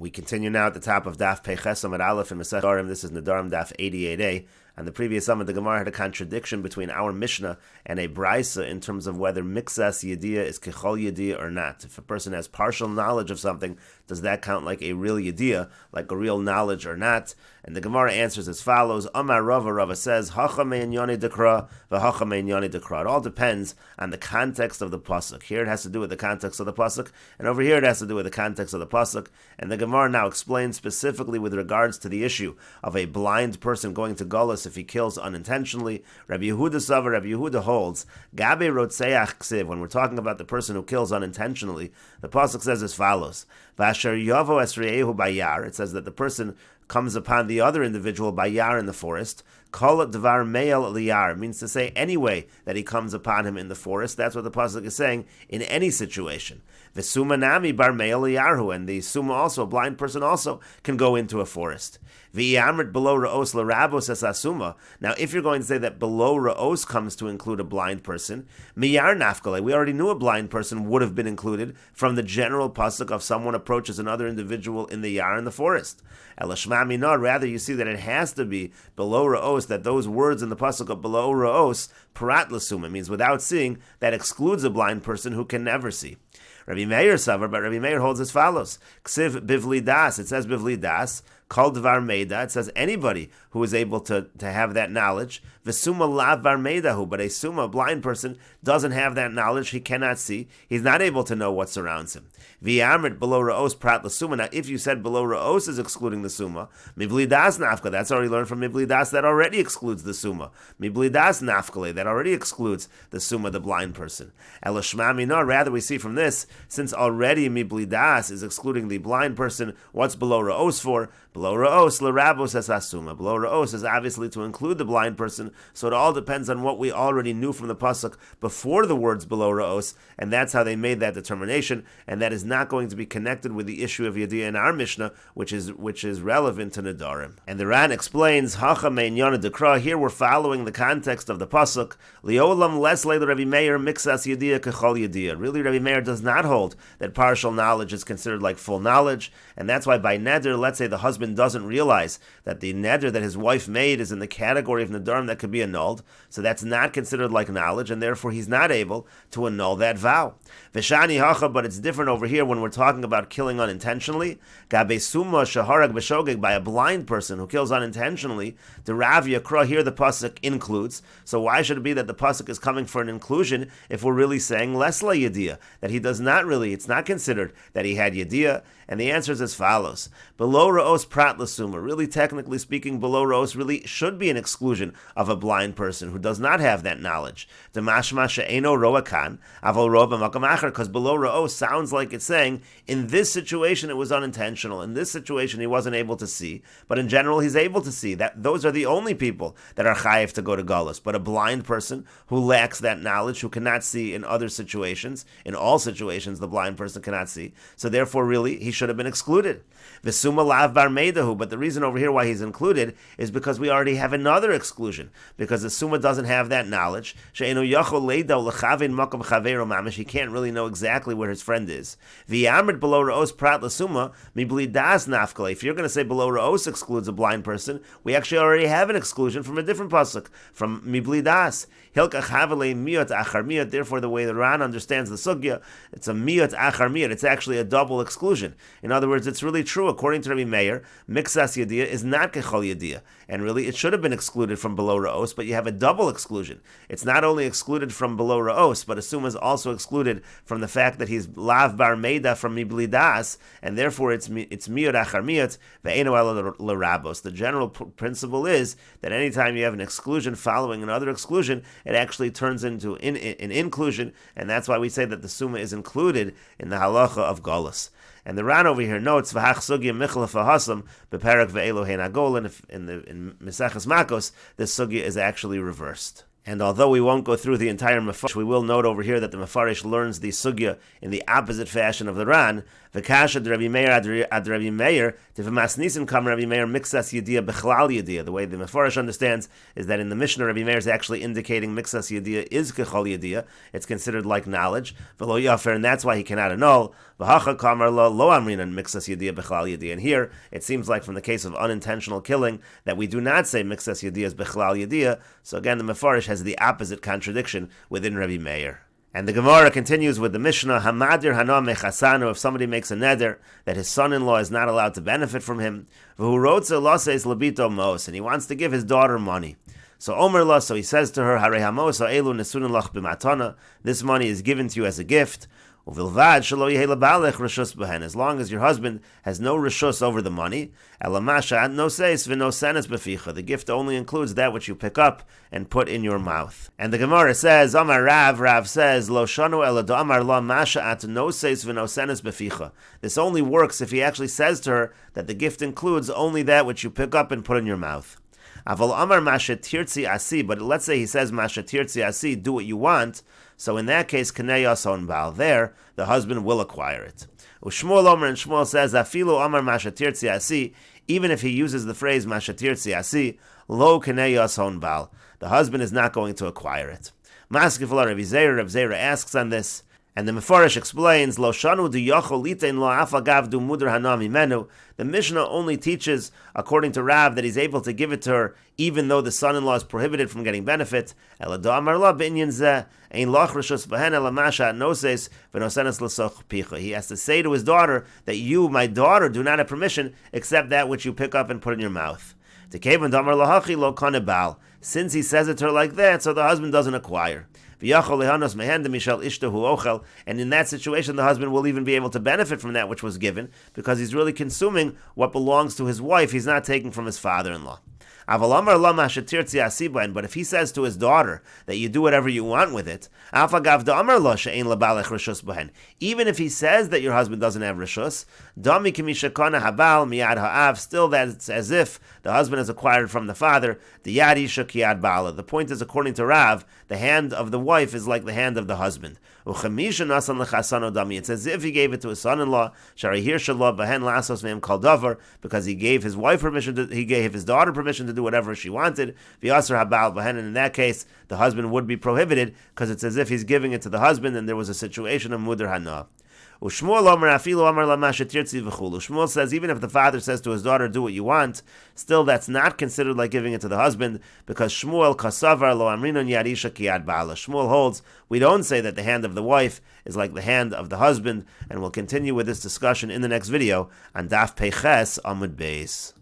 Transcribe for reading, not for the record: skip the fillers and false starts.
We continue now at the top of Daf Peiches Amud Aleph in Meseches Nedarim. This is Nedarim Daf 88a. And the previous Amud, the Gemara had a contradiction between our Mishnah and a Braisa in terms of whether Mixas Yediyah is Kechol Yediyah or not. If a person has partial knowledge of something, does that count like a real Yediyah, like a real knowledge or not? And the Gemara answers as follows. Amar Rava, Rava says, Hacha mein yoni dekra, v'hacha mein yoni dekra. It all depends on the context of the pasuk. Here it has to do with the context of the pasuk, and over here it has to do with the context of the pasuk. And the Gemara now explains specifically with regards to the issue of a blind person going to Golus if he kills unintentionally. Rabbi Yehuda Savar, Rabbi Yehuda holds, Gabe Rotseach Ksiv, when we're talking about the person who kills unintentionally, the pasuk says as follows, Vasher Yavo Esreyehu Bayar, it says that the person comes upon the other individual by yar in the forest. Kol dvar me'el liyar means to say anyway that he comes upon him in the forest. That's what the pasuk is saying in any situation. The summa nami bar me'el liyarhu, and the summa also, a blind person also, can go into a forest. V'yamrit below ra'os l'rabos es asuma. Now, if you're going to say that below ra'os comes to include a blind person, miyar nafkale, we already knew a blind person would have been included from the general pasuk of someone approaches another individual in the yar in the forest. Elashma minor, rather you see that it has to be below ra'os, that those words in the pasuk of below ra'os, parat l'suma, means without seeing, that excludes a blind person who can never see. Rabbi Meir Savar, but Rabbi Meir holds as follows. Ksiv bivli das, it says bivli das, kol dvar meida, it says anybody who is able to have that knowledge. V'suma lav var meidahu, but a summa, a blind person, doesn't have that knowledge, he cannot see, he's not able to know what surrounds him. V'yamrit below ra'os prat l'suma, now if you said below ra'os is excluding the summa, mibli das nafka, that's already learned from mibli das, that already excludes the summa. Mibli das nafkale, that already excludes the summa, the blind person. Elashma minor, rather we see from this, since already mibli das is excluding the blind person, what's below ra'os for? Below ra'os l'rabos es asuma. Below ra'os is obviously to include the blind person, so it all depends on what we already knew from the pasuk before the words below ra'os, and that's how they made that determination, and that is not going to be connected with the issue of Yediyah in our Mishnah, which is relevant to Nedarim. And the Ran explains, Hacha mein yonah dekra, here we're following the context of the pasuk, Liolam leslei Rabbi Meir mixas Yediyah kechol Yediyah. Really, Rabbi Meir does not hold that partial knowledge is considered like full knowledge, and that's why by neder, let's say the husband doesn't realize that the neder that his wife made is in the category of nedarim that could be annulled, so that's not considered like knowledge, and therefore he's not able to annul that vow. V'shani hacha, but it's different over here when we're talking about killing unintentionally. Gabe summa shaharag b'shogeg, by a blind person who kills unintentionally, the Rav Yakra, here the pasuk includes, so why should it be that the pasuk is coming for an inclusion if we're really saying lesla yediyah, that he does not really, it's not considered that he had yediyah? And the answer is as follows. Below ra'os prat l'suma, really technically speaking, below ra'os really should be an exclusion of a blind person who does not have that knowledge. Demashma she'eno roa kan, avol roa b'makam acher, because below ra'os sounds like it's saying, in this situation it was unintentional, in this situation he wasn't able to see, but in general he's able to see. That those are the only people that are chayiv to go to Galus. But a blind person who lacks that knowledge, who cannot see in other situations, in all situations the blind person cannot see, so therefore really he should have been excluded. V'suma lav bar meidahu, but the reason over here why he's included is because we already have another exclusion, because the summa doesn't have that knowledge. She'enu yachol leidau l'chavin makam chaveiro mamish, he can't really know exactly where his friend is. V'yamrit below ra'os prat l'summa mibli das nafkale. If you're going to say below ra'os excludes a blind person, we actually already have an exclusion from a different pasuk, from mibli das. Hilka chavale miyot achar miyot. Therefore, the way the Ran understands the sugya, it's a miyot achar miyot. It's actually a double exclusion. In other words, it's really true, according to Rabbi Meir, mixas yediyah is not kechol yediyah, and really it should have been excluded from below ra'os, but you have a double exclusion. It's not only excluded from below ra'os, but Asuma is also excluded from the fact that he's lav bar meida from mibli das, and therefore it's miyot achar miyot ve'eno elo l'rabos. The general principle is that anytime you have an exclusion following another exclusion, it actually turns into an inclusion, and that's why we say that the summa is included in the halacha of Golus. And the Ran over here notes v'hach sugya michla fahasam beparak ve'elohen agol, and in Meseches Makos, this sugya is actually reversed. And although we won't go through the entire Mefarish, we will note over here that the Mefarish learns the sugya in the opposite fashion of the Ran. V'kasha d'Rabbi Meir ad Rabbi Meir, t'v'masnisim kam Rabbi Meir mixas yediyah b'chlal yediyah. The way the Mefarish understands is that in the Mishnah, Rabbi Meir is actually indicating mixas yediyah is kechol yediyah. It's considered like knowledge. V'lo yafer, and that's why he cannot annul. V'hacha kamar lo amrinan mixas yediyah b'chlal yediyah. And here, it seems like from the case of unintentional killing, that we do not say mixas yediyah is b'chlal yediyah. So again, the Mefarish has the opposite contradiction within Rabbi Meir. And the Gemara continues with the Mishnah, Hamadir Hana Mechasanu, if somebody makes a neder that his son-in-law is not allowed to benefit from him, V'hurotze Loses Labito Mos, and he wants to give his daughter money. So Omer La, so he says to her, Hare Hamos Elu Nesunin Lach B'matana, this money is given to you as a gift. As long as your husband has no rishus over the money, the gift only includes that which you pick up and put in your mouth. And the Gemara says, Amar Rav says, this only works if he actually says to her that the gift includes only that which you pick up and put in your mouth. Aval Amar Mashatirtzi Asi, but let's say he says Mashatirtzi Asi, do what you want. So in that case, Kanei Yason Baal, there, the husband will acquire it. Ushmuel Omer, and Shmuel says, Afilu Amar Mashatirtzi Asi, even if he uses the phrase Mashatirtzi Asi, Lo Kanei Yason Baal, the husband is not going to acquire it. Maskefala Rav Zera asks on this, and the Mefarish explains, Lo shanu du yochol litein lo afagav du mudar hanami menu. The Mishnah only teaches, according to Rav, that he's able to give it to her, even though the son-in-law is prohibited from getting benefit. He has to say to his daughter that you, my daughter, do not have permission except that which you pick up and put in your mouth. Since he says it to her like that, so the husband doesn't acquire. And in that situation, the husband will even be able to benefit from that which was given, because he's really consuming what belongs to his wife. He's not taking from his father-in-law. But if he says to his daughter that you do whatever you want with it, even if he says that your husband doesn't have rishus, still that's as if the husband has acquired from the father. The point is, according to Rav, the hand of the wife is like the hand of the husband. It's as if he gave it to his son-in-law, because he gave his wife permission he gave his daughter permission to do whatever she wanted. And in that case, the husband would be prohibited, because it's as if he's giving it to the husband, and there was a situation of mudar hana. Shmuel says, even if the father says to his daughter, do what you want, still that's not considered like giving it to the husband, because Shmuel holds, we don't say that the hand of the wife is like the hand of the husband, and we'll continue with this discussion in the next video on Daf Peiches Amud Beis.